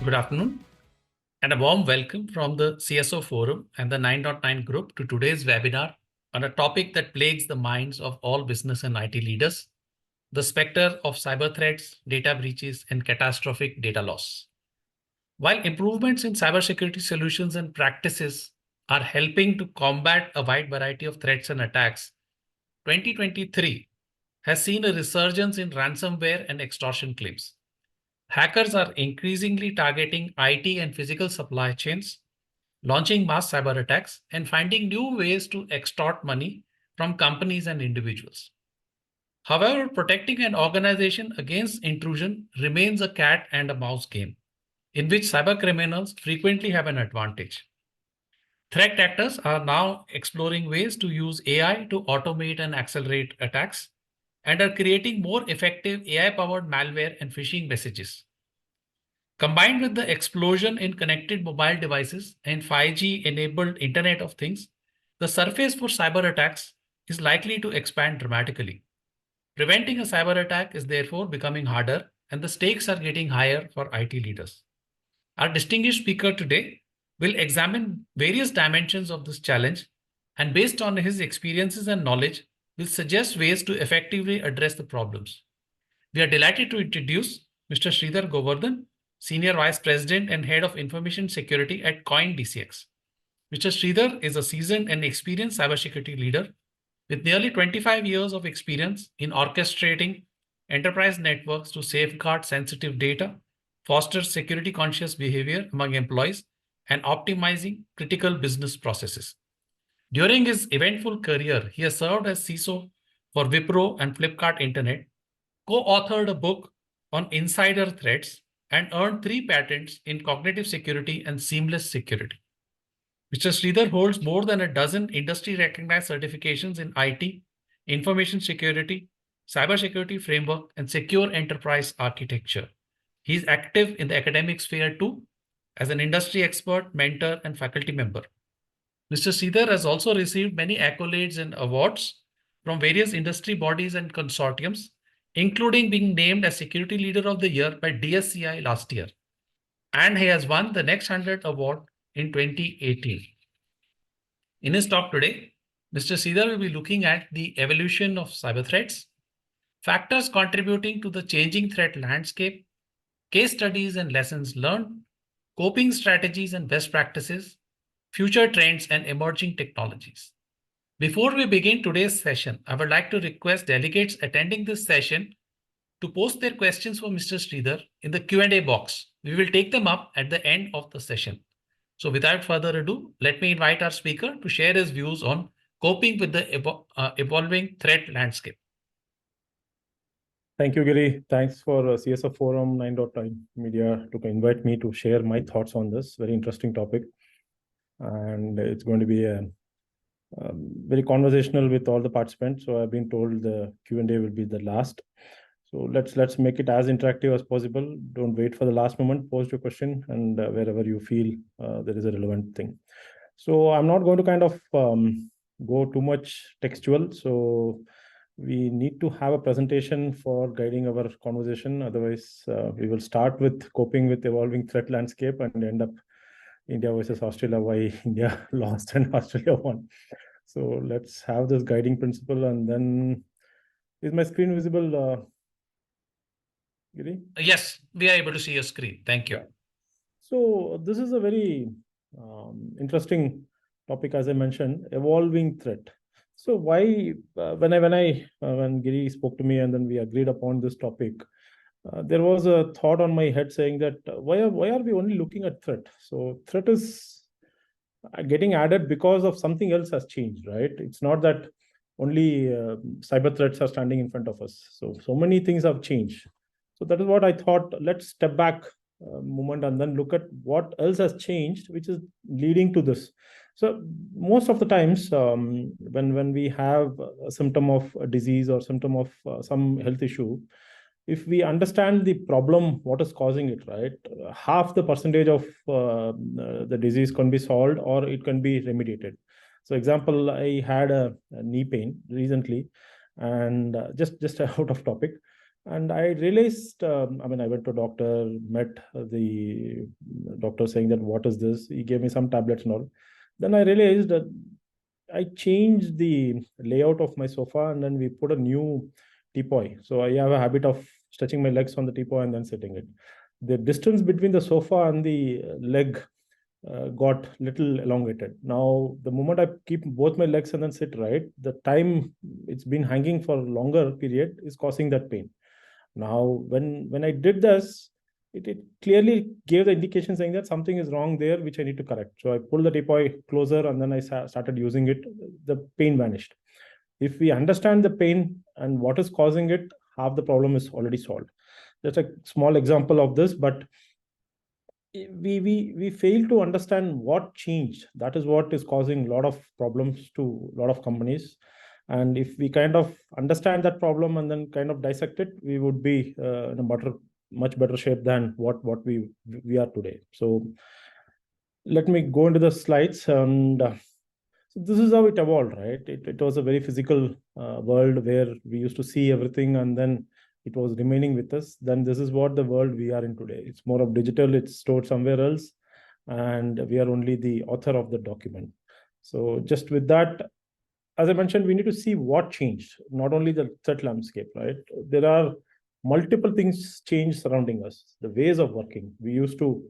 Good afternoon, and a warm welcome from the CSO Forum and the 9.9 group to today's webinar on a topic that plagues the minds of all business and IT leaders, the specter of cyber threats, data breaches, and catastrophic data loss. While improvements in cybersecurity solutions and practices are helping to combat a wide variety of threats and attacks, 2023 has seen a resurgence in ransomware and extortion claims. Hackers are increasingly targeting IT and physical supply chains, launching mass cyber attacks, and finding new ways to extort money from companies and individuals. However, protecting an organization against intrusion remains a cat and a mouse game, in which cybercriminals frequently have an advantage. Threat actors are now exploring ways to use AI to automate and accelerate attacks and are creating more effective AI-powered malware and phishing messages. Combined with the explosion in connected mobile devices and 5G-enabled Internet of Things, the surface for cyber attacks is likely to expand dramatically. Preventing a cyber attack is therefore becoming harder, and the stakes are getting higher for IT leaders. Our distinguished speaker today will examine various dimensions of this challenge, and based on his experiences and knowledge, will suggest ways to effectively address the problems. We are delighted to introduce Mr. Sridhar Govardhan, Senior Vice President and Head of Information Security at CoinDCX. Mr. Sridhar is a seasoned and experienced cybersecurity leader with nearly 25 years of experience in orchestrating enterprise networks to safeguard sensitive data, foster security-conscious behavior among employees, and optimizing critical business processes. During his eventful career, he has served as CISO for Wipro and Flipkart Internet, co-authored a book on insider threats, and earned 3 patents in cognitive security and seamless security. Mr. Sridhar holds more than a dozen industry-recognized certifications in IT, information security, cybersecurity framework, and secure enterprise architecture. He is active in the academic sphere too, as an industry expert, mentor, and faculty member. Mr. Sridhar has also received many accolades and awards from various industry bodies and consortiums, including being named as Security Leader of the Year by DSCI last year. And he has won the Next 100 Award in 2018. In his talk today, Mr. Sridhar will be looking at the evolution of cyber threats, factors contributing to the changing threat landscape, case studies and lessons learned, coping strategies and best practices, future trends and emerging technologies. Before we begin today's session, I would like to request delegates attending this session to post their questions for Mr. Sridhar in the Q&A box. We will take them up at the end of the session. So without further ado, let me invite our speaker to share his views on coping with the evolving threat landscape. Thank you, Giri. Thanks for CSO Forum 9.9 Media to invite me to share my thoughts on this very interesting topic. And it's going to be very conversational with all the participants. So I've been told the Q&A will be the last. So let's make it as interactive as possible. Don't wait for the last moment. Post your question and wherever you feel there is a relevant thing. So I'm not going to kind of go too much textual. So we need to have a presentation for guiding our conversation. Otherwise, we will start with coping with evolving threat landscape and end up India versus Australia, why India lost and Australia won. So let's have this guiding principle. And then, is my screen visible, Giri? Yes, we are able to see your screen. Thank you. So this is a very interesting topic, as I mentioned, evolving threat. So why, when Giri spoke to me and then we agreed upon this topic, there was a thought on my head saying that why are we only looking at threat? So threat is getting added because of something else has changed, right? It's not that only cyber threats are standing in front of us. So many things have changed. So that is what I thought. Let's step back a moment and then look at what else has changed, which is leading to this. So most of the times, when we have a symptom of a disease or symptom of some health issue, if we understand the problem, what is causing it, right? Half the percentage of the disease can be solved or it can be remediated. So example, I had a knee pain recently, and just out of topic. And I realized, I went to a doctor, met the doctor saying that, what is this? He gave me some tablets and all. Then I realized that I changed the layout of my sofa, and then we put a new teepot. So I have a habit of stretching my legs on the teepot and then sitting it. The distance between the sofa and the leg got little elongated. Now, the moment I keep both my legs and then sit right, the time it's been hanging for a longer period is causing that pain. Now, when I did this, it clearly gave the indication saying that something is wrong there, which I need to correct. So I pulled the teepot closer, and then I started using it. The pain vanished. If we understand the pain and what is causing it, half the problem is already solved. That's a small example of this, but we fail to understand what changed. That is what is causing a lot of problems to a lot of companies. And if we kind of understand that problem and then kind of dissect it, we would be in a much better shape than what we are today. So let me go into the slides. And so this is how it evolved, right? It was a very physical world where we used to see everything, and then it was remaining with us. Then this is what the world we are in today. It's more of digital, it's stored somewhere else, and we are only the author of the document. So just with that, as I mentioned, we need to see what changed, not only the threat landscape, right? There are multiple things changed surrounding us. The ways of working. We used to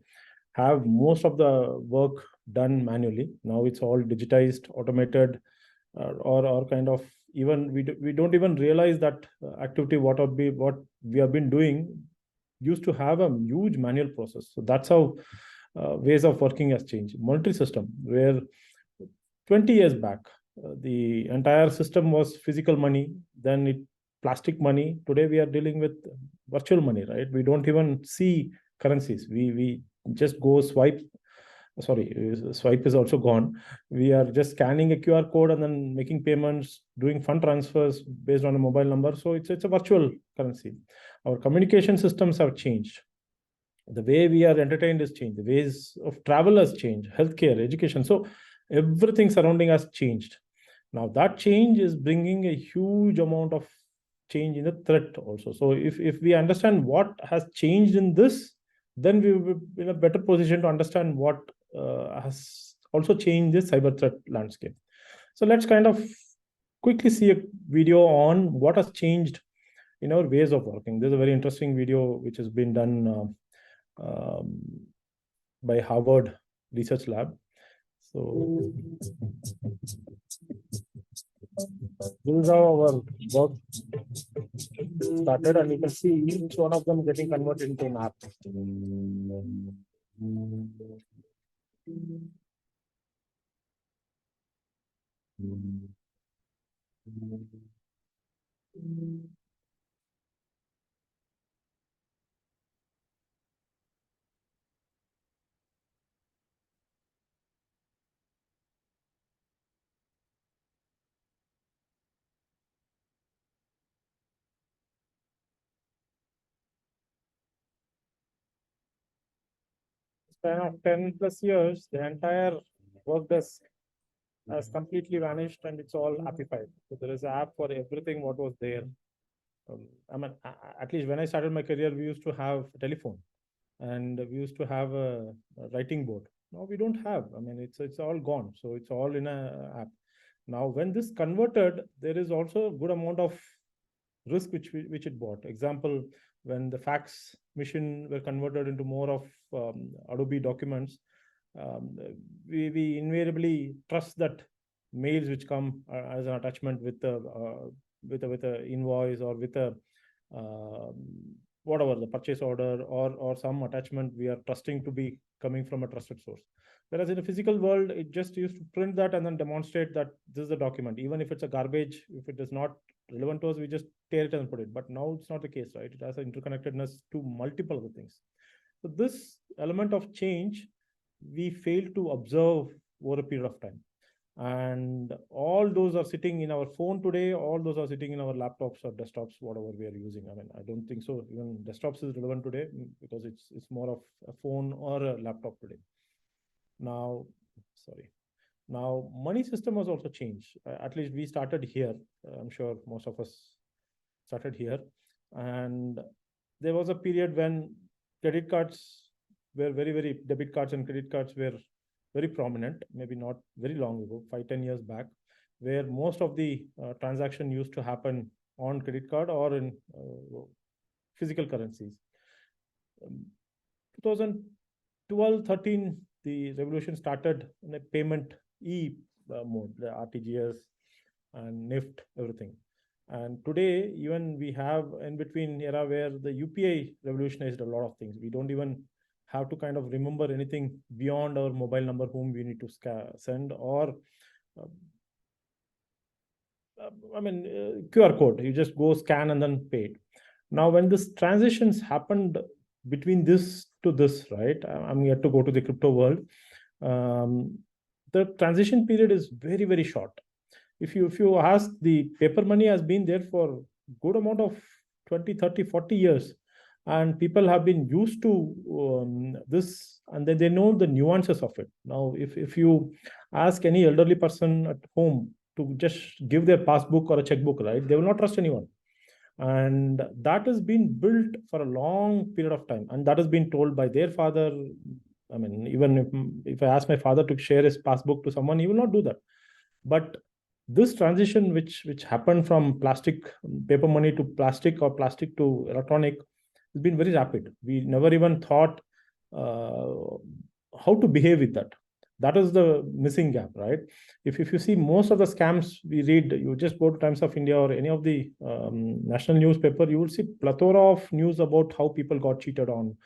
have most of the work done manually. Now it's all digitized, automated, or kind of, even we don't even realize that activity what we have been doing used to have a huge manual process. So that's how ways of working has changed. Monetary system, where 20 years back, the entire system was physical money, then it plastic money. Today we are dealing with virtual money, right? We don't even see currencies. We just go swipe. Sorry, swipe is also gone. We are just scanning a QR code and then making payments, doing fund transfers based on a mobile number. So it's a virtual currency. Our communication systems have changed. The way we are entertained has changed. The ways of travel has changed. Healthcare, education. So everything surrounding us changed. Now that change is bringing a huge amount of change in the threat also. So if we understand what has changed in this, then we will be in a better position to understand what has also changed this cyber threat landscape. So let's kind of quickly see a video on what has changed in our ways of working. There's a very interesting video which has been done by Harvard Research Lab. So this is how our work started, and you can see each one of them getting converted into an app. Span of 10 plus years, the entire work desk has completely vanished, and it's all appified. So there is an app for everything what was there. At least when I started my career, we used to have a telephone, and we used to have a writing board. Now we don't have. It's all gone. So it's all in a app. Now, when this converted, there is also a good amount of risk which it brought. Example, when the fax machine were converted into more of Adobe documents, um, we invariably trust that mails which come as an attachment with a invoice, or with a um, whatever the purchase order, or some attachment we are trusting to be coming from a trusted source. Whereas in the physical world, it just used to print that and then demonstrate that this is a document. Even if it's a garbage, if it is not relevant to us, we just tear it and put it. But now it's not the case, right? It has an interconnectedness to multiple other things. So this element of change, we fail to observe over a period of time. And all those are sitting in our phone today. All those are sitting in our laptops or desktops, whatever we are using. I don't think so even desktops is relevant today, because it's more of a phone or a laptop today. Now, sorry. Now, money system has also changed. At least we started here. I'm sure most of us started here. And there was a period when credit cards were very, debit cards and credit cards were very prominent, maybe not very long ago, 5-10 years back, where most of the transaction used to happen on credit card or in physical currencies. 2012, 13, the revolution started in a payment mode, the RTGS and NIFT, everything. And today, even we have in between era where the UPI revolutionized a lot of things. We don't even have to kind of remember anything beyond our mobile number whom we need to send, or QR code. You just go scan and then pay it. Now, when this transitions happened between this to this, right? I'm yet to go to the crypto world. The transition period is very short. If you ask, the paper money has been there for good amount of 20, 30, 40 years, and people have been used to this, and then they know the nuances of it. Now, if you ask any elderly person at home to just give their passbook or a checkbook, right, they will not trust anyone. And that has been built for a long period of time, and that has been told by their father. I mean, even if I ask my father to share his passbook to someone, he will not do that. But this transition which happened from plastic paper money to plastic, or plastic to electronic, has been very rapid. We never even thought how to behave with that. That is the missing gap, right? If you see most of the scams we read, you just go to Times of India or any of the national newspaper, you will see plethora of news about how people got cheated on,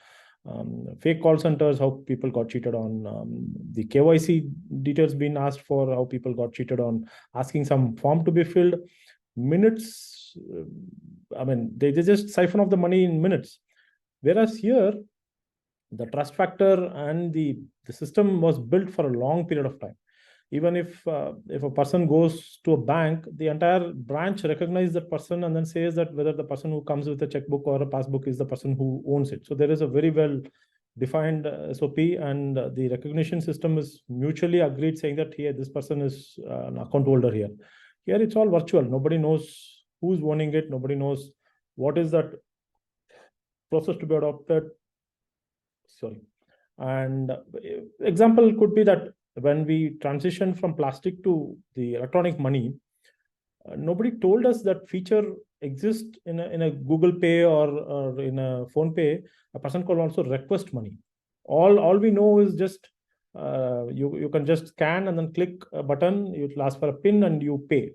fake call centers, how people got cheated on, the KYC details being asked for, how people got cheated on, asking some form to be filled, minutes. They just siphon off the money in minutes. Whereas here, the trust factor and the system was built for a long period of time. Even if a person goes to a bank, the entire branch recognizes that person and then says that whether the person who comes with a checkbook or a passbook is the person who owns it. So there is a very well defined SOP, and the recognition system is mutually agreed, saying that here this person is an account holder here. Here it's all virtual. Nobody knows who's owning it. Nobody knows what is that process to be adopted. Sorry. And example could be that when we transition from plastic to the electronic money, nobody told us that feature exists in a Google Pay or in a Phone Pay. A person could also request money. All we know is just you can just scan and then click a button. It will ask for a PIN and you pay.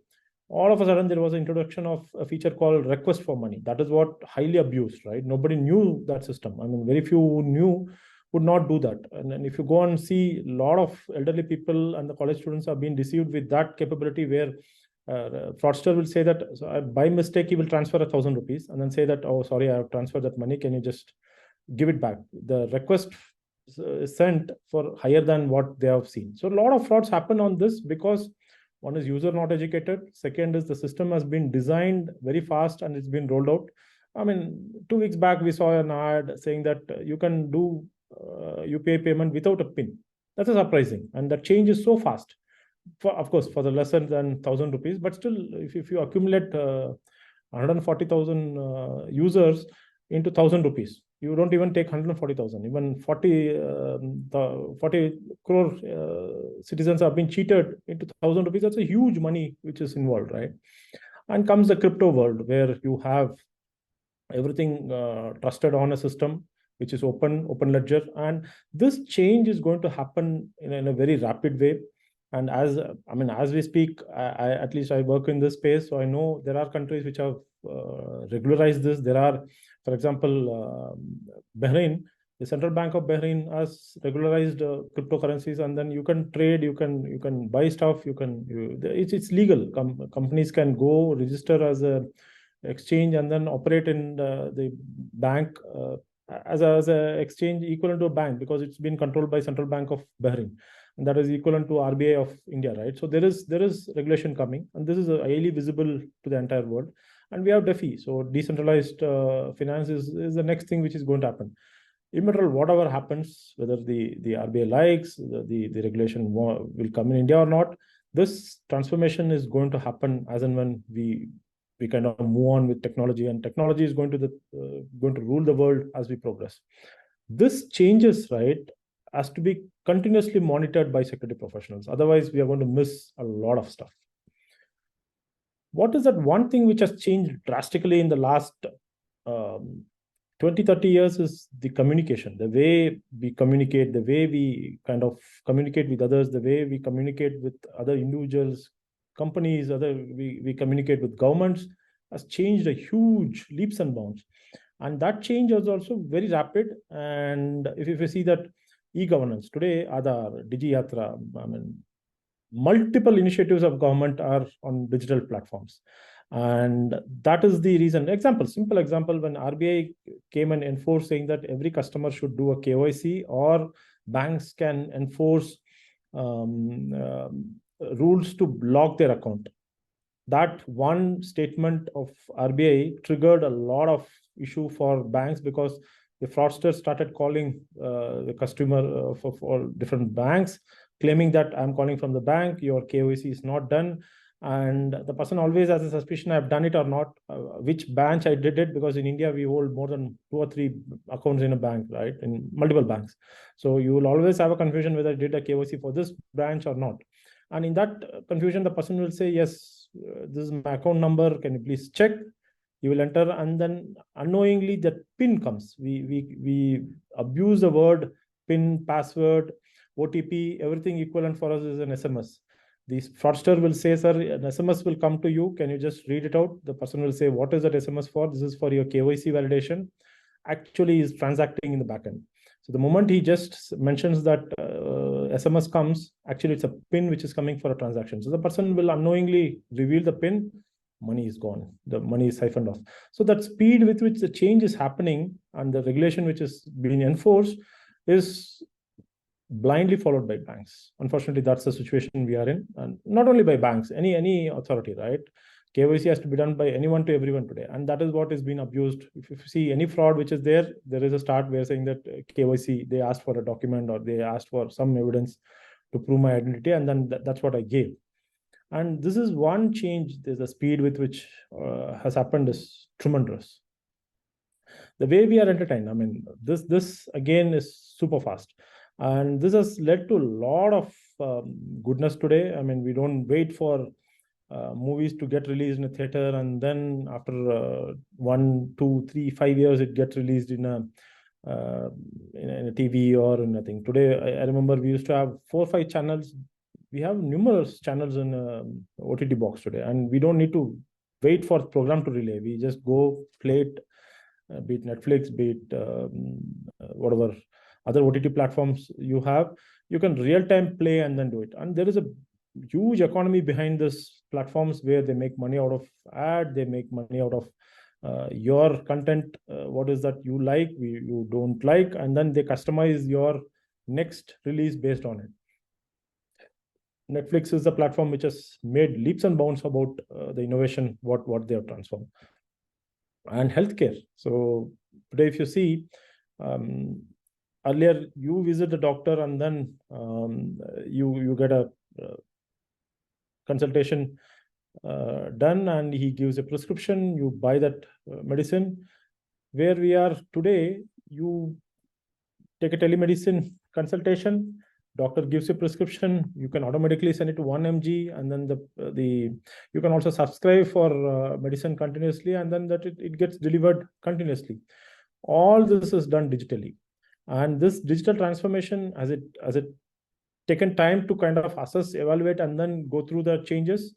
All of a sudden, there was an introduction of a feature called request for money. That is what highly abused, right? Nobody knew that system. I mean, very few who knew would not do that. And then if you go and see, a lot of elderly people and the college students are being deceived with that capability, where fraudster will say that, so by mistake he will transfer 1,000 rupees and then say that, oh sorry, I have transferred that money, can you just give it back? The request is sent for higher than what they have seen. So a lot of frauds happen on this because one is user not educated, second is the system has been designed very fast and it's been rolled out. I mean, 2 weeks back we saw an ad saying that you can do UPI payment without a PIN. That's surprising, and that change is so fast. Of course, for the lesser than 1,000 rupees, but still, if you accumulate 140,000 users into 1,000 rupees, you don't even take 140,000. Even 40 crore citizens have been cheated into 1,000 rupees. That's a huge money which is involved, right? And comes the crypto world, where you have everything trusted on a system which is open ledger, and this change is going to happen in a very rapid way. And as we speak, at least I work in this space, so I know there are countries which have regularized this. There are, for example, Bahrain. The Central Bank of Bahrain has regularized cryptocurrencies, and then you can trade, you can buy stuff, it's legal. Companies can go register as a exchange and then operate in the bank as a exchange equivalent to a bank, because it's been controlled by Central Bank of Bahrain, and that is equivalent to RBI of India, right? So there is regulation coming, and this is highly visible to the entire world. And we have DeFi, so decentralized finance is the next thing which is going to happen. Immaterial, whatever happens, whether the RBI likes the regulation will come in India or not, this transformation is going to happen as and when we we kind of move on with technology, and technology is going to rule the world as we progress. This changes, right, has to be continuously monitored by security professionals. Otherwise, we are going to miss a lot of stuff. What is that one thing which has changed drastically in the last 20-30 years is the communication, the way we communicate, the way we kind of communicate with others, the way we communicate with other individuals, companies, we communicate with governments, has changed a huge leaps and bounds. And that change was also very rapid. And if you see that e-governance today, Aadhaar, DigiYatra, I mean, multiple initiatives of government are on digital platforms. And that is the reason. Simple example, when RBI came and enforced saying that every customer should do a KYC, or banks can enforce rules to block their account. That one statement of RBI triggered a lot of issue for banks, because the fraudsters started calling the customer for different banks, claiming that I'm calling from the bank, your KYC is not done. And the person always has a suspicion, I've done it or not, which branch I did it, because in India, we hold more than 2 or 3 accounts in a bank, right? In multiple banks. So you will always have a confusion whether I did a KYC for this branch or not. And in that confusion, the person will say, yes, this is my account number, can you please check? You will enter, and then unknowingly the PIN comes. We abuse the word PIN, password, OTP, everything equivalent for us is an SMS. The fraudster will say, sir, an SMS will come to you. Can you just read it out? The person will say, what is that SMS for? This is for your KYC validation. Actually, is transacting in the backend. So the moment he just mentions that SMS comes, actually it's a PIN which is coming for a transaction. So the person will unknowingly reveal the PIN, money is gone, the money is siphoned off. So that speed with which the change is happening and the regulation which is being enforced is blindly followed by banks. Unfortunately, that's the situation we are in, and not only by banks, any authority, right? KYC has to be done by anyone to everyone today, and that is what is being abused. If you see any fraud which is there is a start where saying that KYC, they asked for a document or they asked for some evidence to prove my identity, and then that's what I gave. And this is one change. There's a speed with which has happened is tremendous. The way we are entertained, I mean, this again is super fast, and this has led to a lot of goodness today. I mean, we don't wait for movies to get released in a theater, and then after 1, 2, 3, 5 years, it gets released in a TV or in nothing. Today, I remember we used to have 4 or 5 channels. We have numerous channels in OTT box today, and we don't need to wait for program to relay. We just go play it, be it Netflix, be it whatever other OTT platforms you have. You can real-time play and then do it. And there is a huge economy behind this platforms where they make money out of ad, they make money out of your content, what is that you like, you don't like, and then they customize your next release based on it. Netflix is the platform which has made leaps and bounds about the innovation, what they have transformed. And healthcare. So today, if you see, earlier you visit the doctor and then you get a consultation done, and he gives a prescription, you buy that medicine. Where we are today, you take a telemedicine consultation, doctor gives you a prescription, you can automatically send it to 1 mg, and then you can also subscribe for medicine continuously, and then that it gets delivered continuously. All this is done digitally, and this digital transformation, has it taken time to kind of assess, evaluate, and then go through the changes?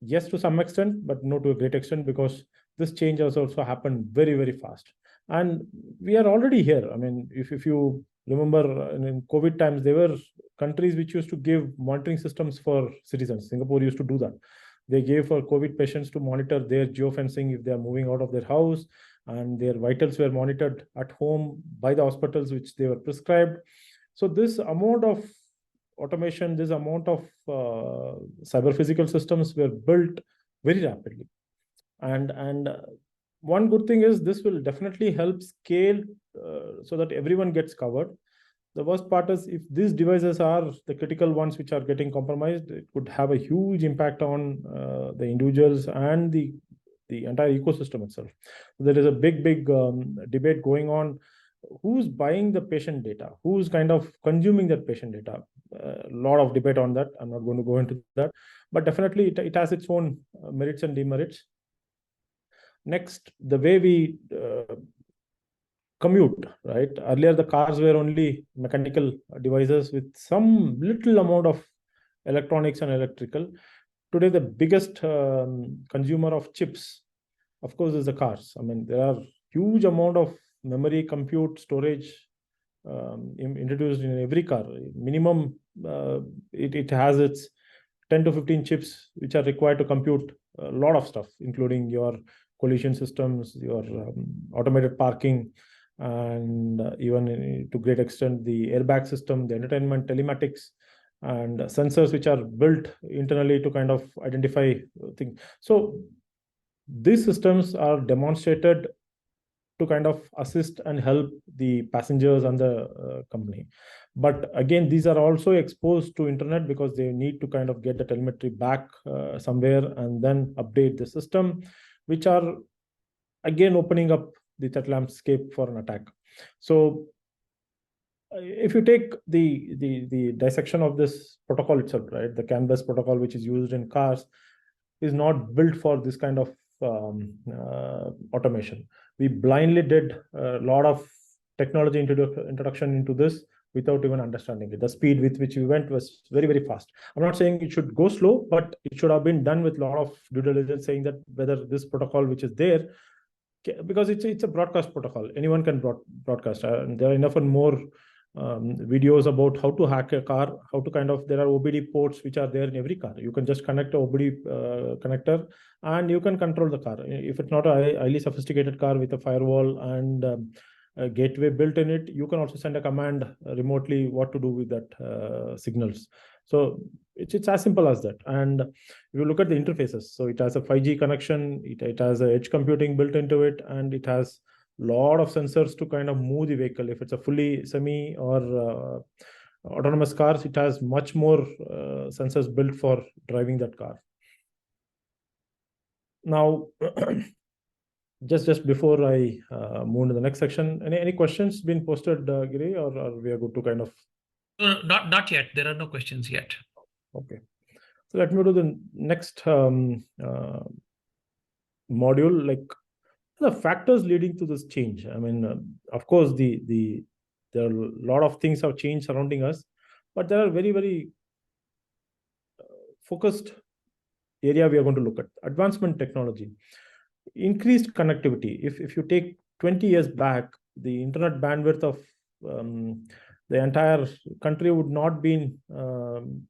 Yes, to some extent, but not to a great extent, because this change has also happened very, very fast. And we are already here. I mean, if you remember, in COVID times, there were countries which used to give monitoring systems for citizens. Singapore used to do that. They gave for COVID patients to monitor their geofencing if they are moving out of their house, and their vitals were monitored at home by the hospitals which they were prescribed. So this amount of automation, this amount of cyber physical systems were built very rapidly. And one good thing is this will definitely help scale so that everyone gets covered. The worst part is if these devices are the critical ones which are getting compromised, it could have a huge impact on the individuals and the the entire ecosystem itself. There is a big debate going on. Who's buying the patient data? Who's kind of consuming that patient data? A lot of debate on that. I'm not going to go into that, but definitely it has its own merits and demerits. Next, the way we commute, right? Earlier, the cars were only mechanical devices with some little amount of electronics and electrical. Today, the biggest consumer of chips, of course, is the cars. I mean, there are huge amount of memory, compute, storage introduced in every car. Minimum, it has its 10 to 15 chips which are required to compute a lot of stuff, including your collision systems, your automated parking, and even to great extent the airbag system, the entertainment, telematics, and sensors which are built internally to kind of identify things. So these systems are demonstrated to kind of assist and help the passengers and the company. But again, these are also exposed to internet because they need to kind of get the telemetry back somewhere and then update the system, which are again opening up the threat landscape for an attack. So if you take the dissection of this protocol itself, right, the CAN-bus protocol, which is used in cars, is not built for this kind of automation. We blindly did a lot of technology introduction into this without even understanding it. The speed with which we went was very, very fast. I'm not saying it should go slow, but it should have been done with a lot of due diligence, saying that whether this protocol which is there, because it's a broadcast protocol, anyone can broadcast. And there are enough and more videos about how to hack a car, how to kind of, there are OBD ports which are there in every car. You can just connect a OBD connector and you can control the car. If it's not a highly sophisticated car with a firewall and a gateway built in it, you can also send a command remotely what to do with that signals. So it's as simple as that. And if you look at the interfaces, so it has a 5G connection, it has a edge computing built into it, and it has lot of sensors to kind of move the vehicle. If it's a fully semi or autonomous cars, it has much more sensors built for driving that car. Now, just before I move to the next section, any questions been posted, Giri, or we are good to kind of? Not yet. There are no questions yet. Okay. So let me go to the next module, like the factors leading to this change. I mean, of course, there are a lot of things have changed surrounding us, but there are very, very focused area we are going to look at. Advancement technology, increased connectivity. If you take 20 years back, the internet bandwidth of the entire country would not be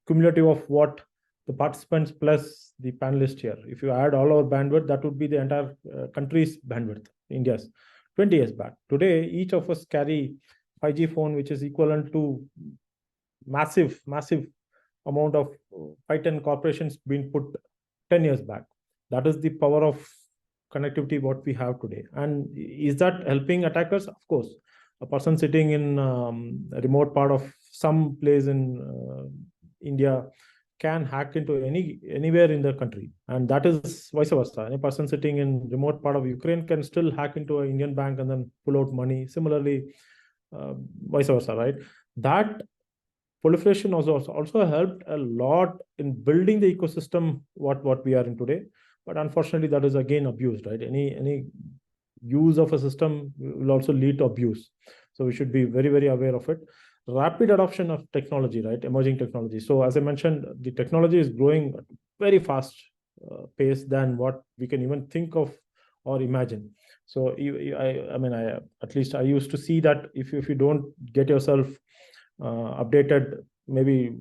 cumulative of what the participants plus the panelists here. If you add all our bandwidth, that would be the entire country's bandwidth, India's. 20 years back. Today, each of us carry 5G phone, which is equivalent to massive amount of 5-10 corporations being put 10 years back. That is the power of connectivity what we have today. And is that helping attackers? Of course. A person sitting in a remote part of some place in India can hack into anywhere in the country, and that is vice versa. Any person sitting in remote part of Ukraine can still hack into an Indian bank and then pull out money. Similarly, vice versa, right? That proliferation also helped a lot in building the ecosystem what we are in today. But unfortunately, that is again abused, right? Any use of a system will also lead to abuse. So we should be very, very aware of it. Rapid adoption of technology, right? Emerging technology. So as I mentioned, the technology is growing at very fast pace than what we can even think of or imagine. So at least I used to see that if you don't get yourself updated, maybe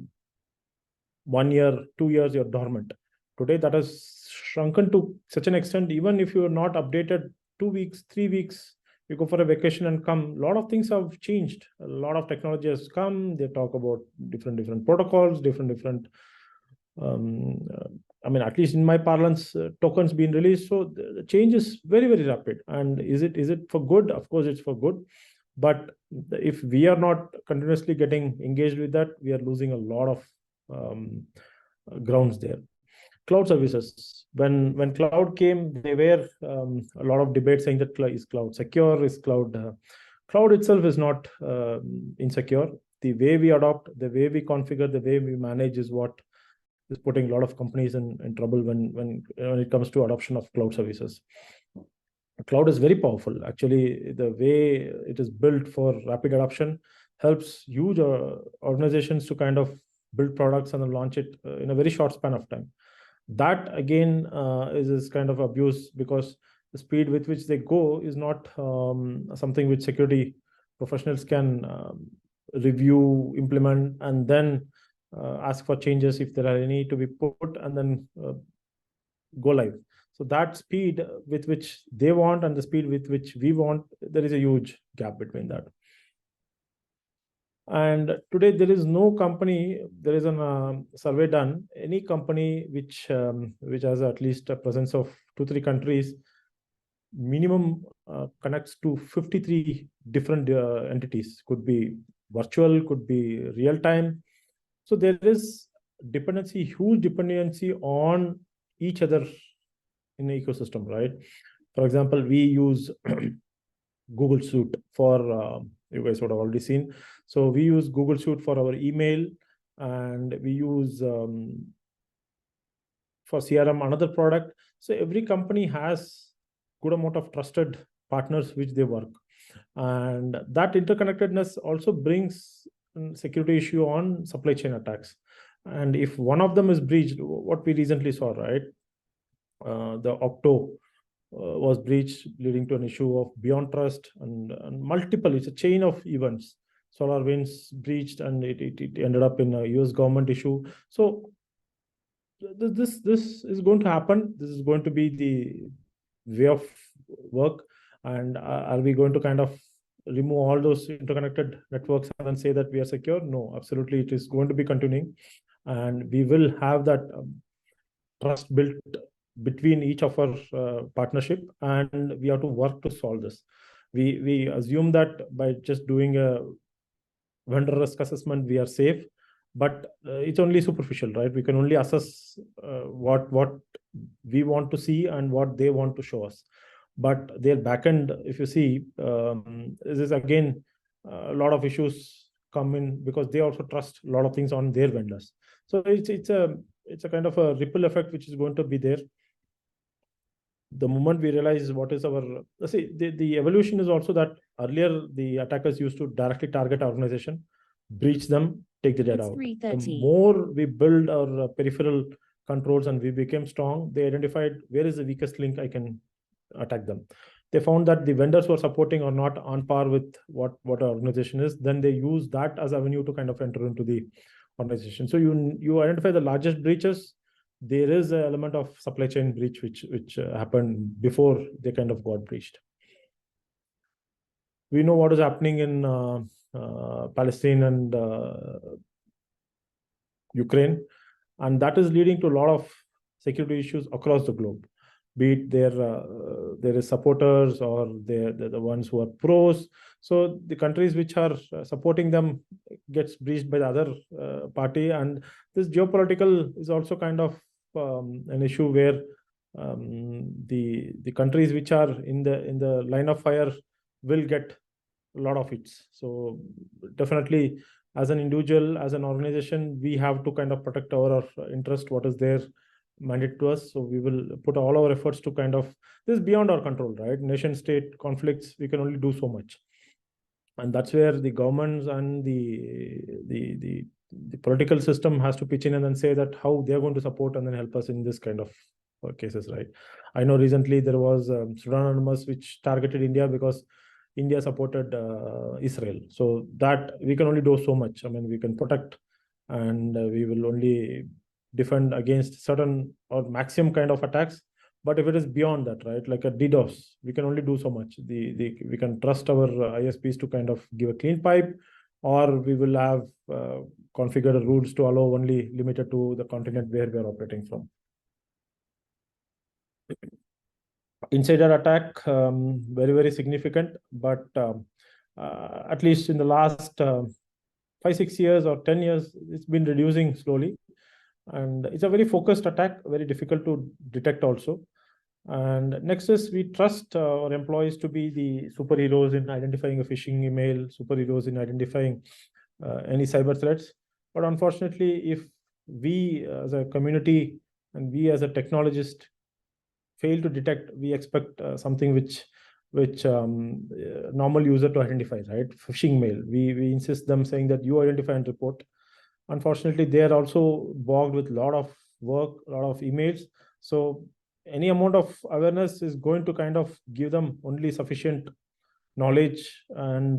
1 year, 2 years, you're dormant. Today, that has shrunken to such an extent, even if you're not updated 2 weeks, 3 weeks, you go for a vacation and come, a lot of things have changed. A lot of technology has come. They talk about different protocols, different at least in my parlance, tokens being released. So the change is very, very rapid. And is it for good? Of course, it's for good. But if we are not continuously getting engaged with that, we are losing a lot of grounds there. cloud services. When cloud came, there were a lot of debate saying that is cloud secure, is cloud cloud itself is not insecure. The way we adopt, the way we configure, the way we manage is what is putting a lot of companies in trouble when it comes to adoption of cloud services. Cloud is very powerful. Actually, the way it is built for rapid adoption helps huge organizations to kind of build products and then launch it in a very short span of time. That again is kind of abuse, because the speed with which they go is not something which security professionals can review, implement, and then ask for changes if there are any to be put, and then go live. So that speed with which they want and the speed with which we want, there is a huge gap between that. And today there is no company, there is a survey done, any company which has at least a presence of 2-3 countries, minimum connects to 53 different entities. Could be virtual, could be real time. So there is dependency, huge dependency on each other in the ecosystem, right? For example, we use Google Suite for, you guys would have already seen. So we use Google Suite for our email, and we use for CRM another product. So every company has good amount of trusted partners which they work, and that interconnectedness also brings security issue on supply chain attacks. And if one of them is breached, what we recently saw, right? The Octo was breached, leading to an issue of beyond trust and multiple. It's a chain of events. SolarWinds breached, and it ended up in a US government issue. So this is going to happen. This is going to be the way of work. And are we going to kind of remove all those interconnected networks and then say that we are secure? No, absolutely. It is going to be continuing, and we will have that trust built between each of our partnership, and we have to work to solve this. We assume that by just doing a vendor risk assessment, we are safe, but it's only superficial, right? We can only assess what we want to see and what they want to show us. But their backend, if you see, this is again a lot of issues come in because they also trust a lot of things on their vendors. So it's a kind of a ripple effect which is going to be there. The moment we realize what is our, let's see, the evolution is also that earlier the attackers used to directly target our organization, breach them, take the data out. The more we build our peripheral controls and we became strong, they identified where is the weakest link I can attack them. They found that the vendors who are supporting are not on par with what our organization is. Then they use that as avenue to kind of enter into the organization. So you identify the largest breaches. There is an element of supply chain breach which happened before they kind of got breached. We know what is happening in Palestine and Ukraine, and that is leading to a lot of security issues across the globe. Be it there is supporters or they're the ones who are pros. So the countries which are supporting them gets breached by the other party, and this geopolitical is also kind of an issue where the countries which are in the line of fire will get a lot of hits. So definitely, as an individual, as an organization, we have to kind of protect our interest, what is there mandate to us. So we will put all our efforts to kind of, this is beyond our control, right? Nation state conflicts, we can only do so much, and that's where the governments and the political system has to pitch in and then say that how they're going to support and then help us in this kind of cases, right? I know recently there was Sridhar which targeted India because India supported Israel. So that we can only do so much. I mean, we can protect, and we will only defend against certain or maximum kind of attacks. But if it is beyond that, right, like a DDoS, we can only do so much. We can trust our ISPs to kind of give a clean pipe, or we will have configured rules to allow only limited to the continent where we are operating from. Insider attack, very, very significant, but at least in the last 5-6 years or 10 years, it's been reducing slowly. And it's a very focused attack, very difficult to detect also. And next is, we trust our employees to be the superheroes in identifying a phishing email, superheroes in identifying any cyber threats. But unfortunately, if we as a community and we as a technologist fail to detect, we expect something which normal user to identify, right? Phishing mail. We insist them saying that you identify and report. Unfortunately, they are also bogged with a lot of work, a lot of emails. So any amount of awareness is going to kind of give them only sufficient knowledge and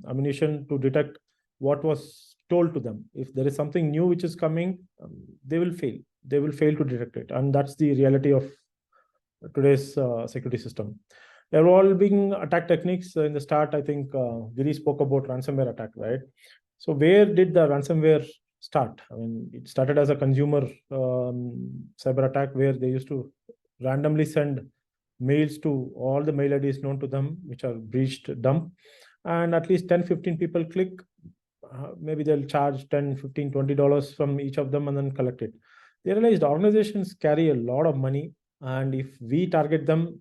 ammunition to detect what was told to them. If there is something new which is coming, they will fail. They will fail to detect it, and that's the reality of today's security system. Evolving attack techniques, in the start, I think Giri spoke about ransomware attack, right? So where did the ransomware start? I mean, it started as a consumer cyber attack where they used to randomly send mails to all the mail IDs known to them, which are breached dump, and at least 10, 15 people click. Maybe they'll charge 10, 15, $20 from each of them and then collect it. They realized organizations carry a lot of money, and if we target them,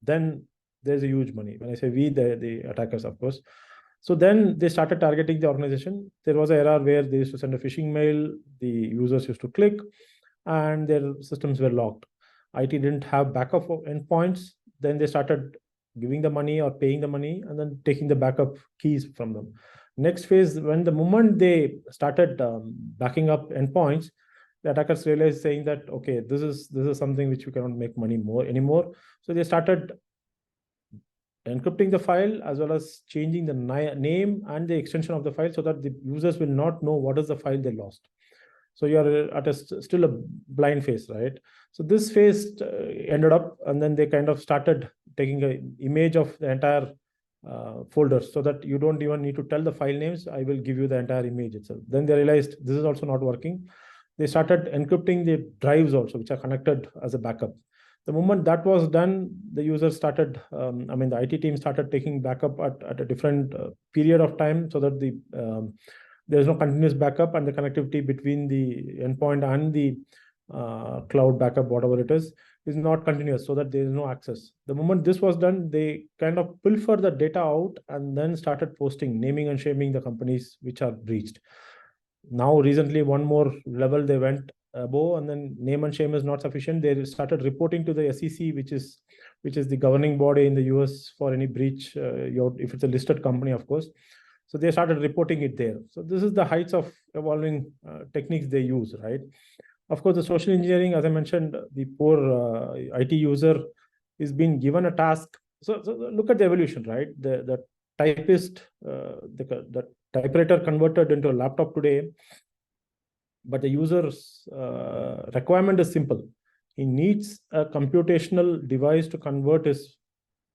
then there's a huge money. When I say we, the attackers, of course. So then they started targeting the organization. There was an era where they used to send a phishing mail, the users used to click, and their systems were locked. IT didn't have backup of endpoints. Then they started giving the money or paying the money and then taking the backup keys from them. Next phase, when the moment they started backing up endpoints, the attackers realized, saying that, okay, this is something which we cannot make money more anymore. So they started encrypting the file as well as changing the name and the extension of the file so that the users will not know what is the file they lost. So you're at a still a blind phase, right? So this phase ended up, and then they kind of started taking an image of the entire folder so that you don't even need to tell the file names. I will give you the entire image itself. Then they realized this is also not working. They started encrypting the drives also, which are connected as a backup. The moment that was done, the user started, the IT team started taking backup at a different period of time so that there's no continuous backup, and the connectivity between the endpoint and the cloud backup, whatever it is not continuous, so that there is no access. The moment this was done, they kind of pilfer the data out and then started posting, naming and shaming the companies which are breached. Now, recently, one more level they went above, and then name and shame is not sufficient. They started reporting to the SEC, which is the governing body in the US for any breach, if it's a listed company, of course. So they started reporting it there. So this is the heights of evolving techniques they use, right? Of course, the social engineering, as I mentioned, the poor IT user is being given a task. So look at the evolution, right? The typist, the typewriter converted into a laptop today, but the user's requirement is simple. He needs a computational device to convert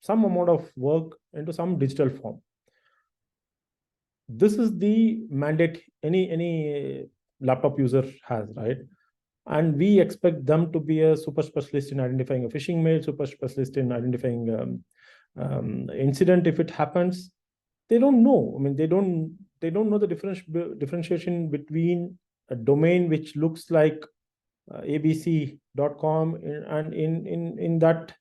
some amount of work into some digital form. This is the mandate any laptop user has, right? And we expect them to be a super specialist in identifying a phishing mail, super specialist in identifying incident if it happens. They don't know. I mean, they don't know the differentiation between a domain which looks like abc.com, and in that,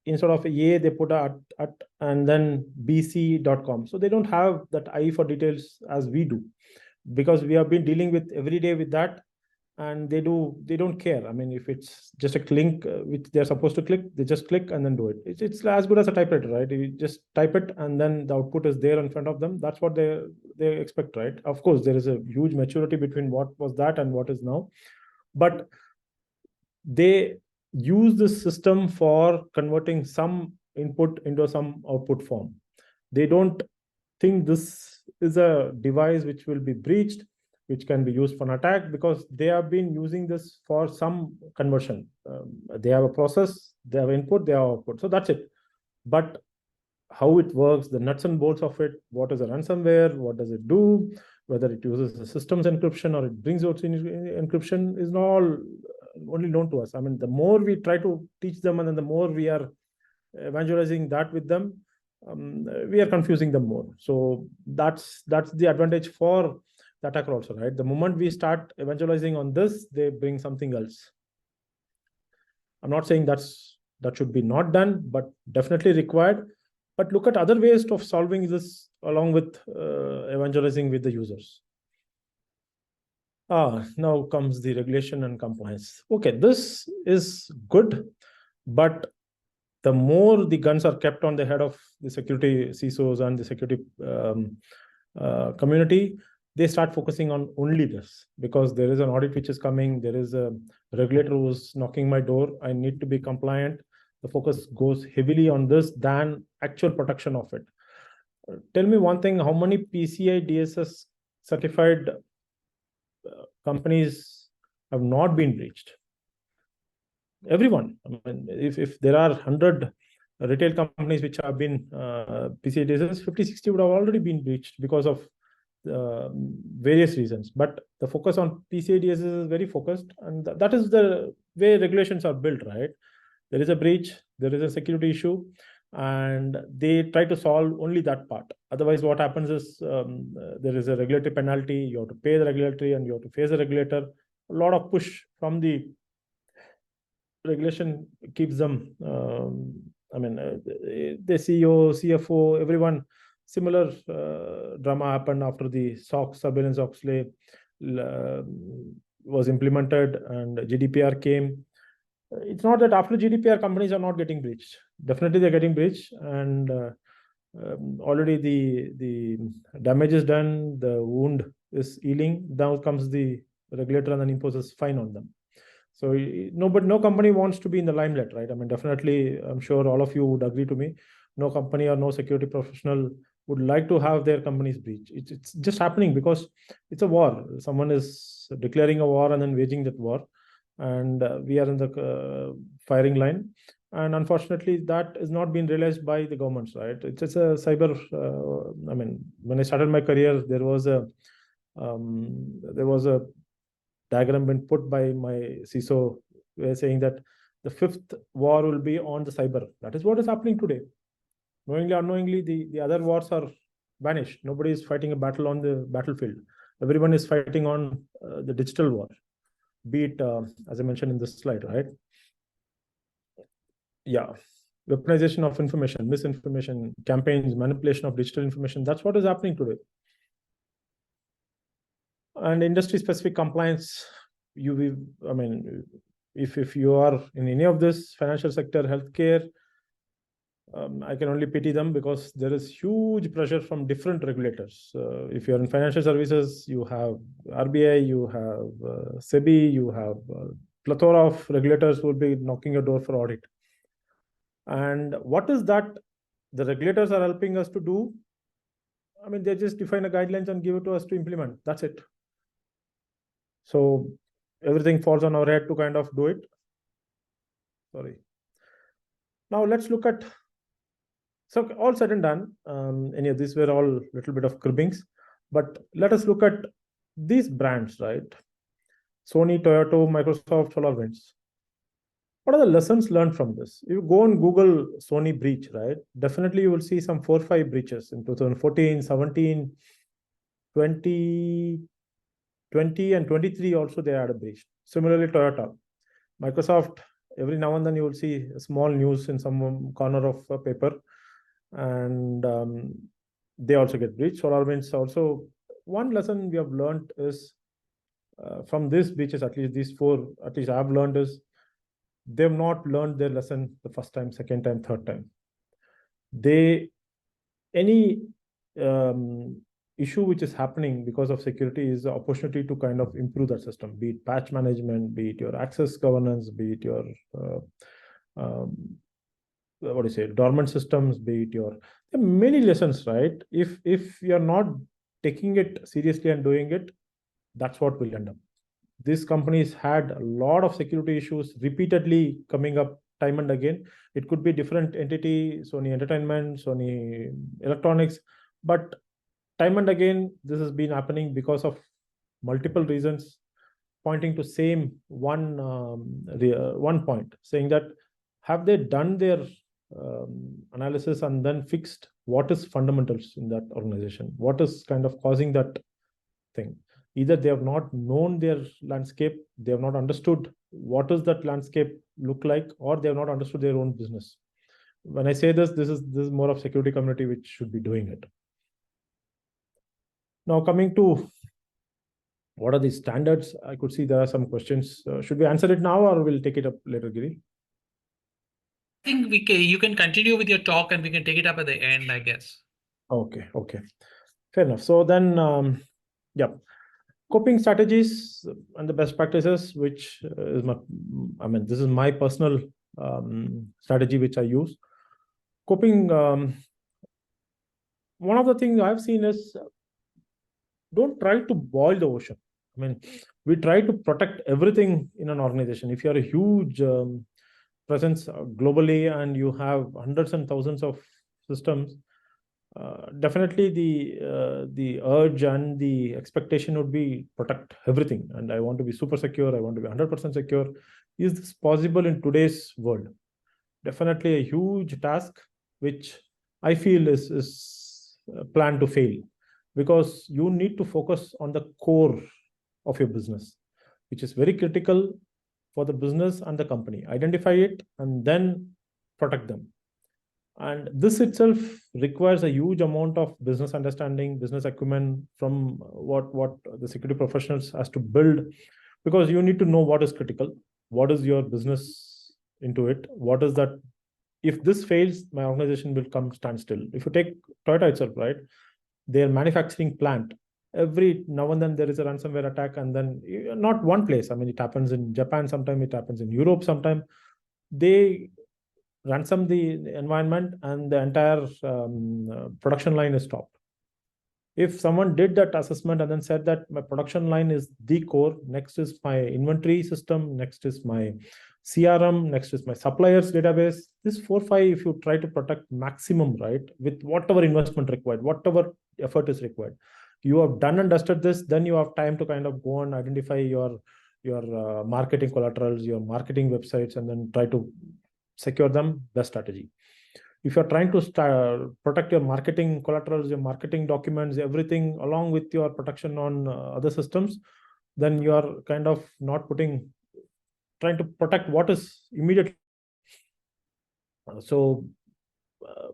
instead of a they put a at and then bc.com. So they don't have that eye for details as we do, because we have been dealing with every day with that, and they don't care. I mean, if it's just a link which they're supposed to click, they just click and then do it. It's as good as a typewriter, right? You just type it and then the output is there in front of them. That's what they expect, right? Of course, there is a huge maturity between what was that and what is now, but they use this system for converting some input into some output form. They don't think this is a device which will be breached, which can be used for an attack, because they have been using this for some conversion. They have a process, they have input, they have output. So that's it. But how it works, the nuts and bolts of it, what is a ransomware, what does it do, whether it uses a systems encryption or it brings out encryption, is not all only known to us. I mean, the more we try to teach them, and then the more we are evangelizing that with them, we are confusing them more. So that's the advantage for the attacker also, right? The moment we start evangelizing on this, they bring something else. I'm not saying that should be not done, but definitely required. But look at other ways of solving this along with evangelizing with the users. Now comes the regulation and compliance. Okay, this is good, but the more the guns are kept on the head of the security CISOs and the security community, they start focusing on only this, because there is an audit which is coming, there is a regulator who's knocking my door, I need to be compliant. The focus goes heavily on this than actual protection of it. Tell me one thing, how many PCI DSS certified companies have not been breached? Everyone. I mean, if there are 100 retail companies which have been PCI DSS, 50, 60 would have already been breached because of various reasons. But the focus on PCI DSS is very focused, and that is the way regulations are built, right? There is a breach, there is a security issue, and they try to solve only that part. Otherwise, what happens is there is a regulatory penalty, you have to pay the regulatory and you have to face the regulator. A lot of push from the regulation keeps them, the CEO, CFO, everyone. Similar drama happened after the SOX, surveillance Oxley, was implemented and GDPR came. It's not that after GDPR companies are not getting breached. Definitely they're getting breached, and already the damage is done, the wound is healing. Now comes the regulator and then imposes fine on them. So no company wants to be in the limelight, right? I mean, definitely, I'm sure all of you would agree to me. No company or no security professional would like to have their companies breach. It's just happening because it's a war. Someone is declaring a war and then waging that war, and we are in the firing line. And unfortunately, that is not being realized by the governments, right? It's just a cyber. When I started my career, there was a diagram been put by my CISO, saying that the fifth war will be on the cyber. That is what is happening today. Knowingly or unknowingly, the other wars are vanished. Nobody is fighting a battle on the battlefield. Everyone is fighting on the digital war, be it, as I mentioned in this slide, right? Yeah. Weaponization of information, misinformation, campaigns, manipulation of digital information. That's what is happening today. And industry specific compliance, if you are in any of this financial sector, healthcare, I can only pity them, because there is huge pressure from different regulators. If you're in financial services, you have RBI, you have SEBI, you have plethora of regulators who will be knocking your door for audit. And what is that the regulators are helping us to do? I mean, they just define a guidelines and give it to us to implement. That's it. So everything falls on our head to kind of do it. Sorry. Now let's look at, so all said and done, any of these were all little bit of cribbings, but let us look at these brands, right? Sony, Toyota, Microsoft, SolarWinds. What are the lessons learned from this? You go on Google Sony breach, right? Definitely you will see some 4-5 breaches in 2014, 17, 20, 20 and 23 also they had a breach. Similarly, Toyota. Microsoft, every now and then you will see a small news in some corner of a paper, and they also get breached. SolarWinds also. One lesson we have learned is from these breaches, at least these 4, at least I've learned, is they've not learned their lesson the first time, second time, third time. Any issue which is happening because of security is the opportunity to kind of improve that system, be it patch management, be it your access governance, be it your dormant systems, be it your, there are many lessons, right? If you're not taking it seriously and doing it, that's what will end up. These companies had a lot of security issues repeatedly coming up time and again. It could be different entity, Sony Entertainment, Sony Electronics, but time and again, this has been happening because of multiple reasons, pointing to same one point, saying that have they done their analysis and then fixed what is fundamentals in that organization, what is kind of causing that thing. Either they have not known their landscape, they have not understood what does that landscape look like, or they have not understood their own business. When I say this is more of security community which should be doing it. Now coming to what are the standards, I could see there are some questions. Should we answer it now or we'll take it up later, Giri? I think you can continue with your talk and we can take it up at the end, I guess. Okay, fair enough. So then, yeah, coping strategies and the best practices, which is this is my personal strategy which I use. Coping, one of the things I've seen is don't try to boil the ocean. We try to protect everything in an organization. If you're a huge presence globally and you have hundreds and thousands of systems, definitely the urge and the expectation would be protect everything. And I want to be super secure. I want to be 100% secure. Is this possible in today's world? Definitely a huge task, which I feel is planned to fail, because you need to focus on the core of your business, which is very critical for the business and the company. Identify it and then protect them. And this itself requires a huge amount of business understanding, business acumen from what the security professionals has to build, because you need to know what is critical, what is your business into it, what is that. If this fails, my organization will come standstill. If you take Toyota itself, right, their manufacturing plant, every now and then there is a ransomware attack, and then not one place. It happens in Japan sometime, it happens in Europe sometime. They ransom the environment and the entire production line is stopped. If someone did that assessment and then said that my production line is the core, next is my inventory system, next is my CRM, next is my suppliers database, this 4-5, if you try to protect maximum, right, with whatever investment required, whatever effort is required, you have done and dusted this, then you have time to kind of go and identify your marketing collaterals, your marketing websites, and then try to secure them. Best strategy. If you're trying to protect your marketing collaterals, your marketing documents, everything along with your protection on other systems, then you are kind of not trying to protect what is immediate. So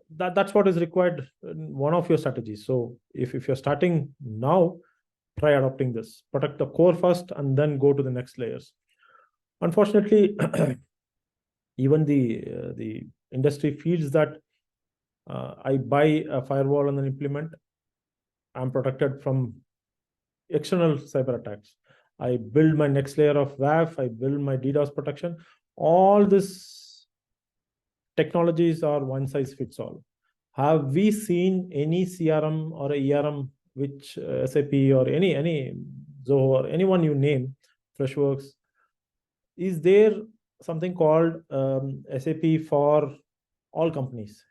that's what is required in one of your strategies. So if you're starting now, try adopting this. Protect the core first and then go to the next layers. Unfortunately, even the industry feels that I buy a firewall and then implement, I'm protected from external cyber attacks. I build my next layer of WAF, I build my DDoS protection. All this technologies are one size fits all. Have we seen any CRM or a ERM, which SAP or any Zoho or anyone you name, Freshworks, is there something called SAP for all companies?